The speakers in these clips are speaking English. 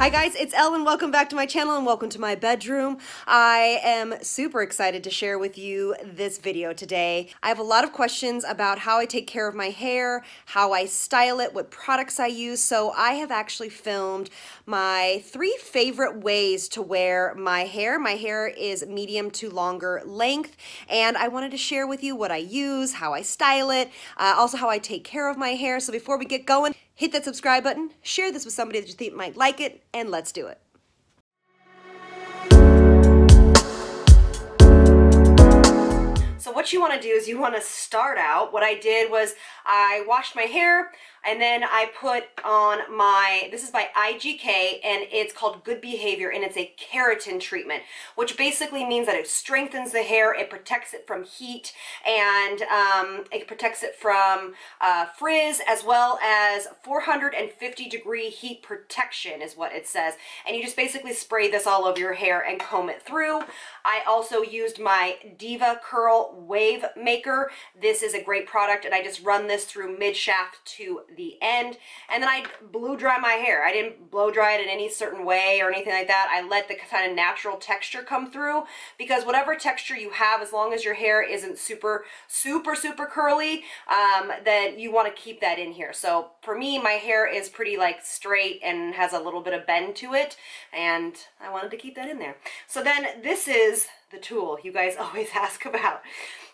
Hi guys, it's Ellen. Welcome back to my channel and welcome to my bedroom. I am super excited to share with you this video today. I have a lot of questions about how I take care of my hair, how I style it, what products I use. So I have actually filmed my 3 favorite ways to wear my hair. My hair is medium to longer length, and I wanted to share with you what I use, how I style it, also how I take care of my hair. So before we get going, hit that subscribe button, share this with somebody that you think might like it, and let's do it. So what you want to do is you want to start out, what I did was I washed my hair and then I put on my, this is by IGK and it's called Good Behavior and it's a keratin treatment, which basically means that it strengthens the hair, it protects it from heat, and it protects it from frizz, as well as 450-degree heat protection is what it says. And you just basically spray this all over your hair and comb it through. I also used my DEVA Curl Wave Maker. This is a great product and I just run this through mid-shaft to the end, and then I blow dry my hair. I didn't blow dry it in any certain way or anything like that. I let the kind of natural texture come through, because whatever texture you have, as long as your hair isn't super curly, then you want to keep that in here. So for me, my hair is pretty like straight and has a little bit of bend to it, and I wanted to keep that in there. So then this is the tool you guys always ask about.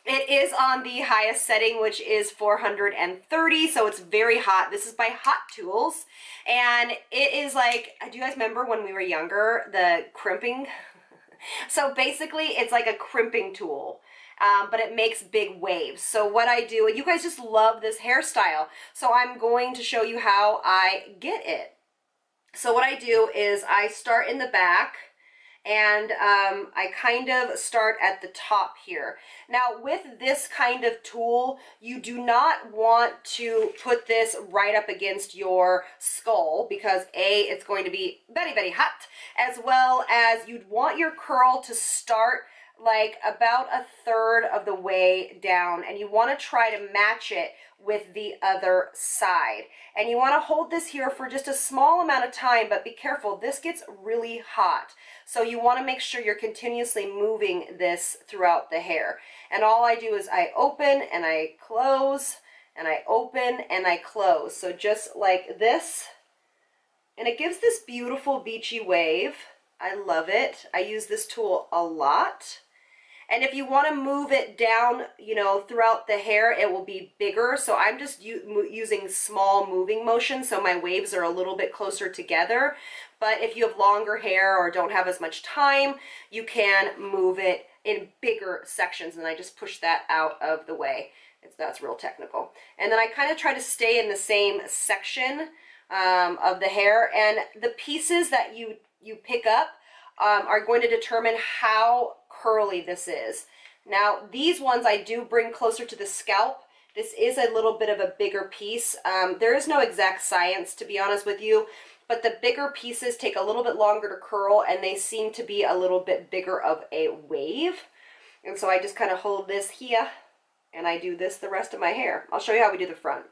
It is on the highest setting, which is 430, so it's very hot. This is by Hot Tools, and it is like, do you guys remember when we were younger, the crimping? So basically, it's like a crimping tool. But it makes big waves. So what I do, and you guys just love this hairstyle, so I'm going to show you how I get it. So what I do is I start in the back, and I kind of start at the top here. Now with this kind of tool, you do not want to put this right up against your skull, because A, it's going to be very hot, as well as you'd want your curl to start like about 1/3 of the way down, and you want to try to match it with the other side. And you want to hold this here for just a small amount of time, but be careful, this gets really hot. So you want to make sure you're continuously moving this throughout the hair. And all I do is I open and I close, and I open and I close. So just like this, and it gives this beautiful beachy wave. I love it. I use this tool a lot. And if you want to move it down, you know, throughout the hair, it will be bigger. So I'm just using small moving motion, so my waves are a little bit closer together. But if you have longer hair or don't have as much time, you can move it in bigger sections. And I just push that out of the way. That's real technical. And then I kind of try to stay in the same section of the hair. And the pieces that you pick up are going to determine how curly this is. Now these ones I do bring closer to the scalp. This is a little bit of a bigger piece. There is no exact science, to be honest with you, but the bigger pieces take a little bit longer to curl, and they seem to be a little bit bigger of a wave. And so I just kind of hold this here and I do this the rest of my hair. I'll show you how we do the front.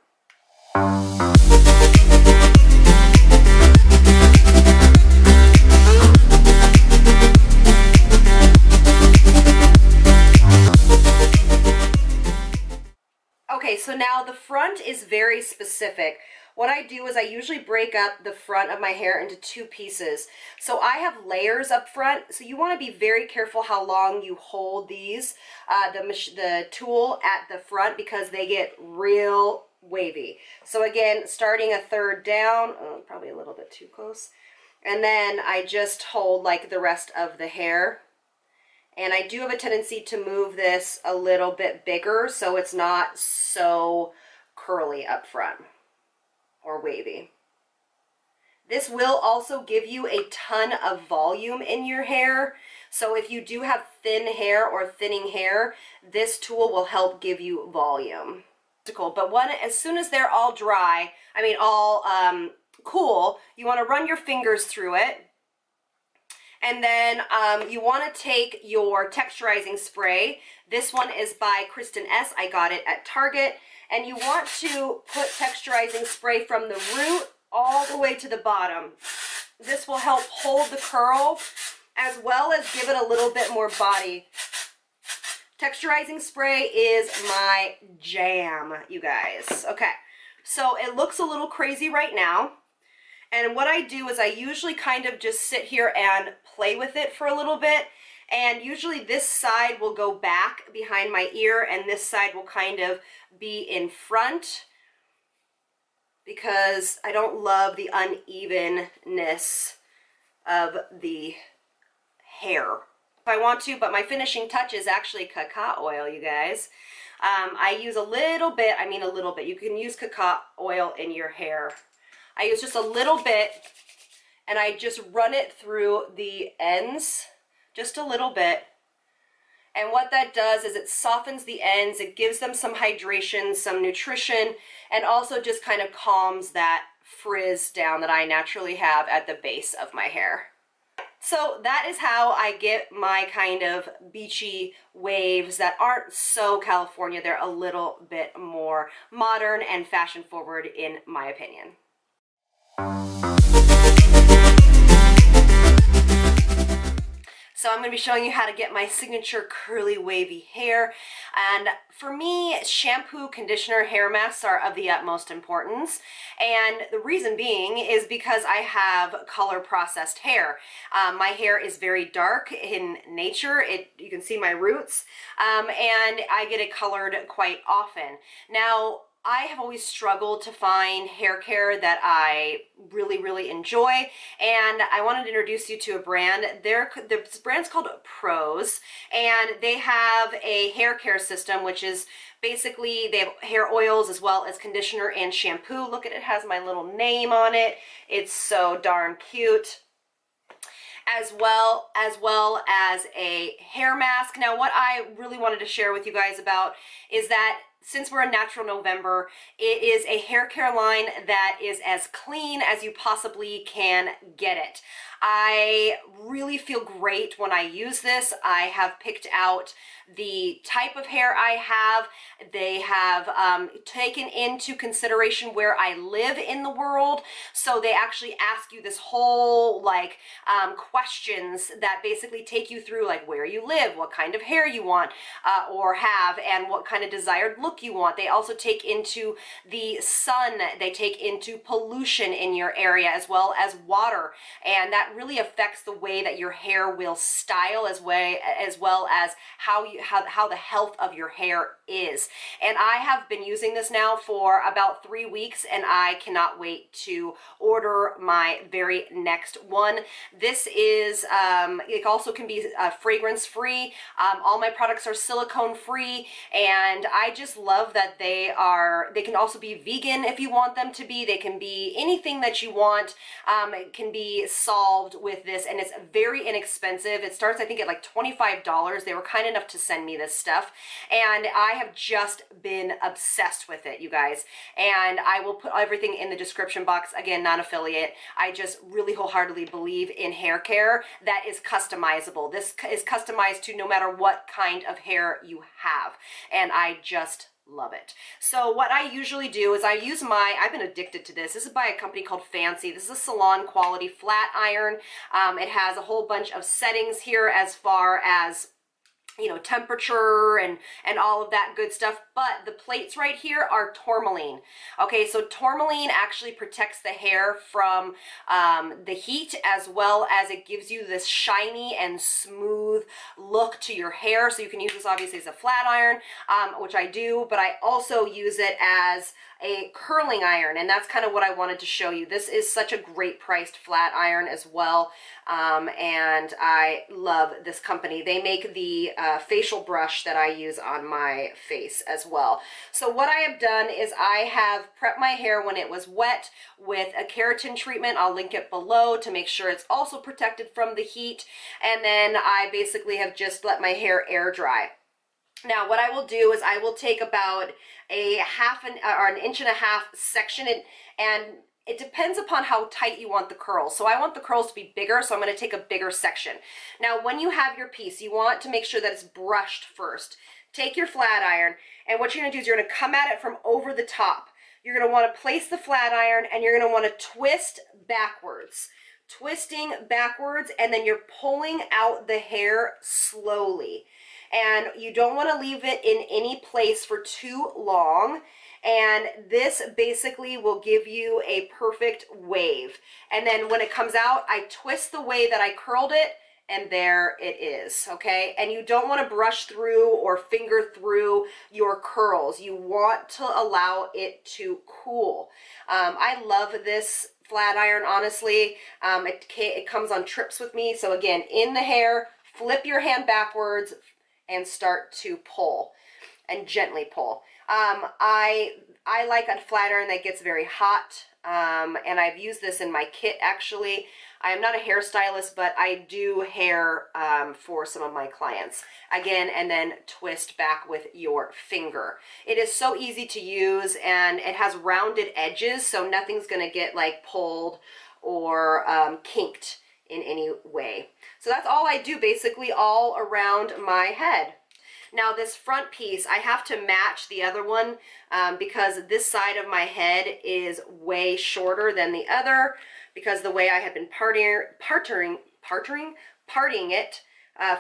Okay, so now the front is very specific. What I do is I usually break up the front of my hair into 2 pieces. So I have layers up front, so you want to be very careful how long you hold these, the tool at the front, because they get real wavy. So again, starting 1/3 down, probably a little bit too close, and then I just hold like the rest of the hair. And I do have a tendency to move this a little bit bigger so it's not so curly up front or wavy. This will also give you a ton of volume in your hair. So if you do have thin hair or thinning hair, this tool will help give you volume. But as soon as they're all dry, I mean all cool, you want to run your fingers through it. And then you want to take your texturizing spray. This one is by KRISTIN. I got it at Target. And you want to put texturizing spray from the root all the way to the bottom. This will help hold the curl as well as give it a little bit more body. Texturizing spray is my jam, you guys. Okay, so it looks a little crazy right now. And what I do is I usually kind of just sit here and play with it for a little bit. And usually this side will go back behind my ear and this side will kind of be in front because I don't love the unevenness of the hair. If I want to, but my finishing touch is actually cacao oil, you guys. I use a little bit, I mean a little bit. You can use cacao oil in your hair. I use just a little bit and I just run it through the ends, just a little bit. And what that does is it softens the ends, it gives them some hydration, some nutrition, and also just kind of calms that frizz down that I naturally have at the base of my hair. So that is how I get my kind of beachy waves that aren't so California. They're a little bit more modern and fashion forward in my opinion. So I'm going to be showing you how to get my signature curly wavy hair. And for me, shampoo, conditioner, hair masks are of the utmost importance. And the reason being is because I have color processed hair. My hair is very dark in nature. You can see my roots. And I get it colored quite often. Now, I have always struggled to find hair care that I really enjoy, and I wanted to introduce you to a brand. The brand's called Pros, and they have a hair care system, which is basically they have hair oils as well as conditioner and shampoo. Look at it, has my little name on it. It's so darn cute. As well as a hair mask. Now, what I really wanted to share with you guys about is that since we're in Natural November, it is a hair care line that is as clean as you possibly can get it. I really feel great when I use this. I have picked out the type of hair I have. They have taken into consideration where I live in the world. So they actually ask you this whole questions that basically take you through like where you live, what kind of hair you want or have, and what kind of desired look you want. They also take into the sun. They take into pollution in your area as well as water, and that really affects the way that your hair will style as well as how the health of your hair is. And I have been using this now for about 3 weeks, and I cannot wait to order my very next one. This is it also can be fragrance free. All my products are silicone free, and I just love that they can also be vegan if you want them to be. They can be anything that you want. It can be solved with this, and it's very inexpensive. It starts I think at like $25. They were kind enough to send me this stuff, and I have just been obsessed with it, you guys. And I will put everything in the description box. Again, not affiliate. I just really wholeheartedly believe in hair care that is customizable. This is customized to no matter what kind of hair you have, and I just love it. So what I usually do is I've been addicted to this. This is by a company called FANCII. This is a Salon quality flat iron. It has a whole bunch of settings here as far as temperature and all of that good stuff, but the plates right here are tourmaline. Okay, so tourmaline actually protects the hair from the heat, as well as it gives you this shiny and smooth look to your hair. So you can use this obviously as a flat iron, which I do, but I also use it as a curling iron, and that's kind of what I wanted to show you. This is such a great priced flat iron as well, and I love this company. They make the facial brush that I use on my face as well. So what I have done is I have prepped my hair when it was wet with a keratin treatment. I'll link it below to make sure it's also protected from the heat, and then I basically have just let my hair air dry. Now what I will do is I will take about an 1.5 inch section, and it depends upon how tight you want the curls. So I want the curls to be bigger, so I'm going to take a bigger section. Now when you have your piece, you want to make sure that it's brushed first. Take your flat iron, and what you're going to do is you're going to come at it from over the top. You're going to want to place the flat iron, and you're going to want to twist backwards. twisting backwards, and then you're pulling out the hair slowly. And you don't want to leave it in any place for too long. And this basically will give you a perfect wave. And then when it comes out, I twist the way that I curled it, and there it is, okay? And you don't want to brush through or finger through your curls. You want to allow it to cool. I love this flat iron, honestly. It comes on trips with me. So again, in the hair, flip your hand backwards and start to pull, and gently pull. I like a flat iron that gets very hot, and I've used this in my kit actually. I am not a hairstylist, but I do hair for some of my clients. Again, and then twist back with your finger. It is so easy to use, and it has rounded edges, so nothing's gonna get like pulled or kinked in any way. So that's all I do basically all around my head. Now this front piece, I have to match the other one because this side of my head is way shorter than the other, because the way I have been partying it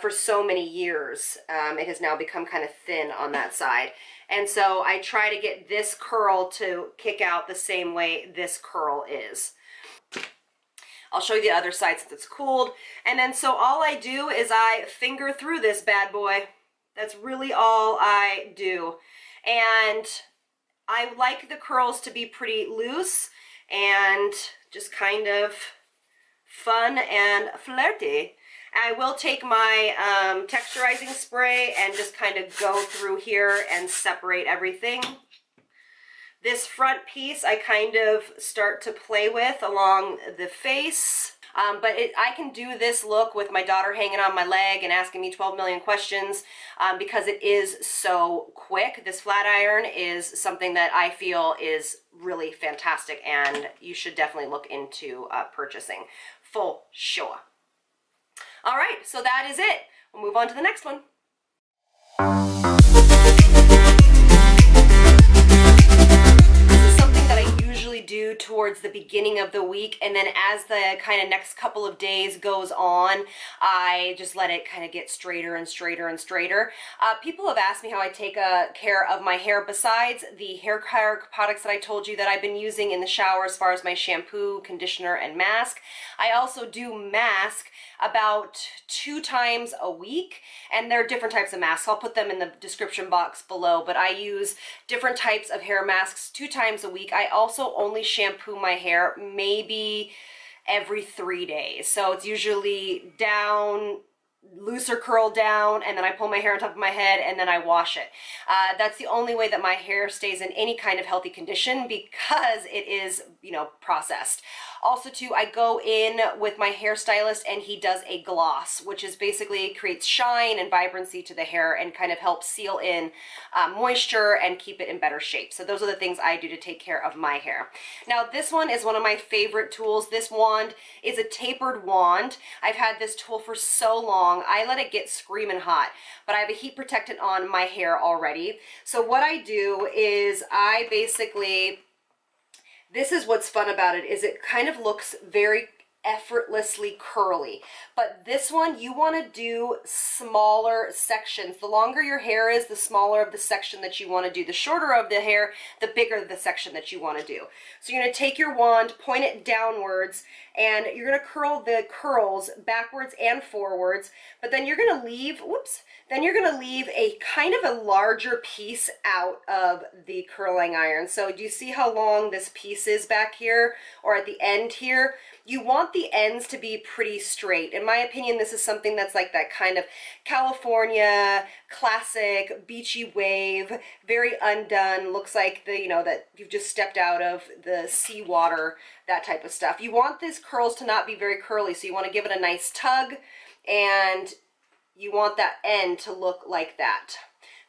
for so many years. It has now become kind of thin on that side. And so I try to get this curl to kick out the same way this curl is. I'll show you the other side since it's cooled. And then so all I do is I finger through this bad boy. That's really all I do. And I like the curls to be pretty loose and just kind of fun and flirty. I will take my texturizing spray and just kind of go through here and separate everything. This front piece I kind of start to play with along the face. But I can do this look with my daughter hanging on my leg and asking me 12 million questions because it is so quick. This flat iron is something that I feel is really fantastic, and you should definitely look into purchasing for sure. All right, so that is it. We'll move on to the next one. Do towards the beginning of the week, and then as the kind of next couple of days goes on, I just let it kind of get straighter and straighter and straighter. People have asked me how I take care of my hair besides the hair care products that I told you that I've been using in the shower as far as my shampoo, conditioner, and mask. I also do mask about 2 times a week, and there are different types of masks. I'll put them in the description box below, but I use different types of hair masks 2 times a week. I also only shampoo my hair maybe every 3 days. So it's usually down, looser curl down, and then I pull my hair on top of my head and then I wash it. That's the only way that my hair stays in any kind of healthy condition because it is, you know, processed. Also too, I go in with my hairstylist and he does a gloss, which is basically creates shine and vibrancy to the hair and kind of helps seal in moisture and keep it in better shape. So those are the things I do to take care of my hair. Now this one is one of my favorite tools. This wand is a tapered wand. I've had this tool for so long. I let it get screaming hot, but I have a heat protectant on my hair already. So what I do is I basically, this is what's fun about it, is it kind of looks very effortlessly curly. But this one, you want to do smaller sections. The longer your hair is, the smaller of the section that you want to do. The shorter of the hair, the bigger the section that you want to do. So you're going to take your wand, point it downwards, and you're going to curl the curls backwards and forwards, but then you're going to leave, whoops, then you're going to leave a kind of a larger piece out of the curling iron. So do you see how long this piece is back here or at the end here? You want the ends to be pretty straight. In my opinion, this is something that's like that kind of California classic beachy wave, very undone, looks like the, you know, that you've just stepped out of the seawater, that type of stuff. You want these curls to not be very curly, so you want to give it a nice tug, and you want that end to look like that.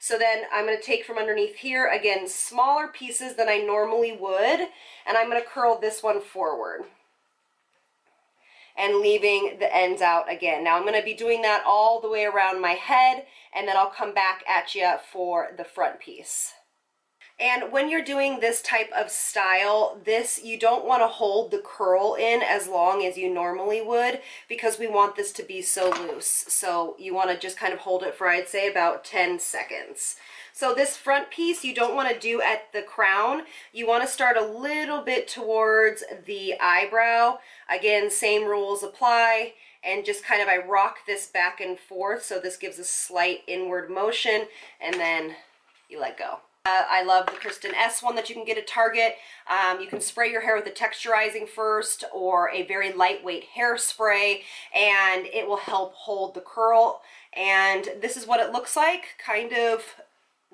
So then I'm going to take from underneath here, again, smaller pieces than I normally would, and I'm going to curl this one forward and leaving the ends out again. Now I'm going to be doing that all the way around my head, and then I'll come back at you for the front piece. And when you're doing this type of style, you don't want to hold the curl in as long as you normally would, because we want this to be so loose. So you want to just kind of hold it for, I'd say, about 10 seconds. So this front piece you don't want to do at the crown. You want to start a little bit towards the eyebrow. Again, same rules apply. And just kind of, I rock this back and forth, so this gives a slight inward motion, and then you let go. I love the KRISTIN S one that you can get at Target. You can spray your hair with the texturizing first, or a very lightweight hairspray, and it will help hold the curl. And this is what it looks like, kind of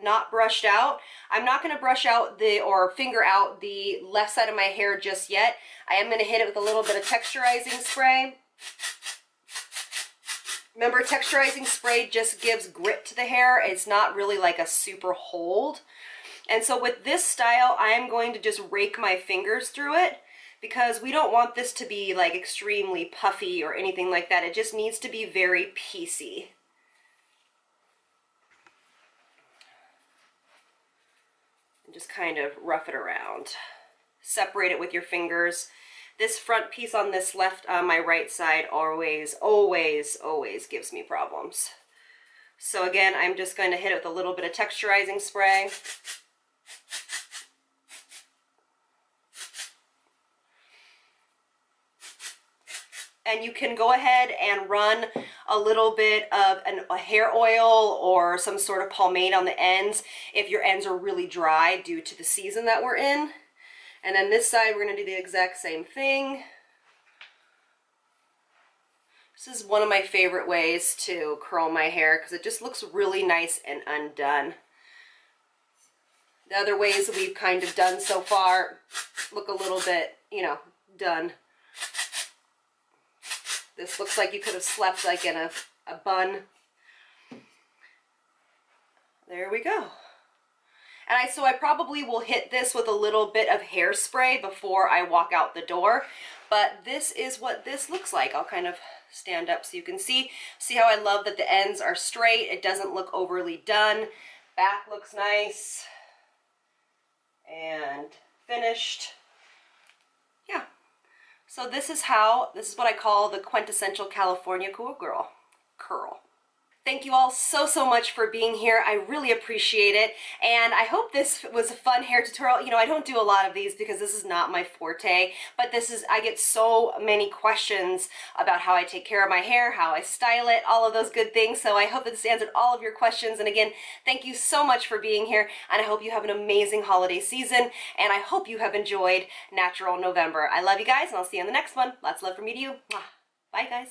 not brushed out. I'm not going to brush out or finger out the left side of my hair just yet. I am going to hit it with a little bit of texturizing spray. Remember, texturizing spray just gives grit to the hair. It's not really like a super hold. And so with this style, I am going to just rake my fingers through it, because we don't want this to be like extremely puffy or anything like that. It just needs to be very piecey. And just kind of rough it around. Separate it with your fingers. This front piece on this my right side always gives me problems. So again, I'm just going to hit it with a little bit of texturizing spray. And you can go ahead and run a little bit of a hair oil or some sort of pomade on the ends if your ends are really dry due to the season that we're in. And then this side, we're going to do the exact same thing. This is one of my favorite ways to curl my hair, because it just looks really nice and undone. The other ways that we've kind of done so far look a little bit, you know, done. This looks like you could have slept like in a bun. There we go. And so I probably will hit this with a little bit of hairspray before I walk out the door. But this is what this looks like. I'll kind of stand up so you can see. See how I love that the ends are straight. It doesn't look overly done. Back looks nice. And finished. Yeah. So this is what I call the quintessential California cool girl curl. Thank you all so much for being here. I really appreciate it. And I hope this was a fun hair tutorial. You know, I don't do a lot of these because this is not my forte, but I get so many questions about how I take care of my hair, how I style it, all of those good things. So I hope that this answered all of your questions. And again, thank you so much for being here. And I hope you have an amazing holiday season. And I hope you have enjoyed Natural November. I love you guys, and I'll see you in the next one. Lots of love from me to you. Bye, guys.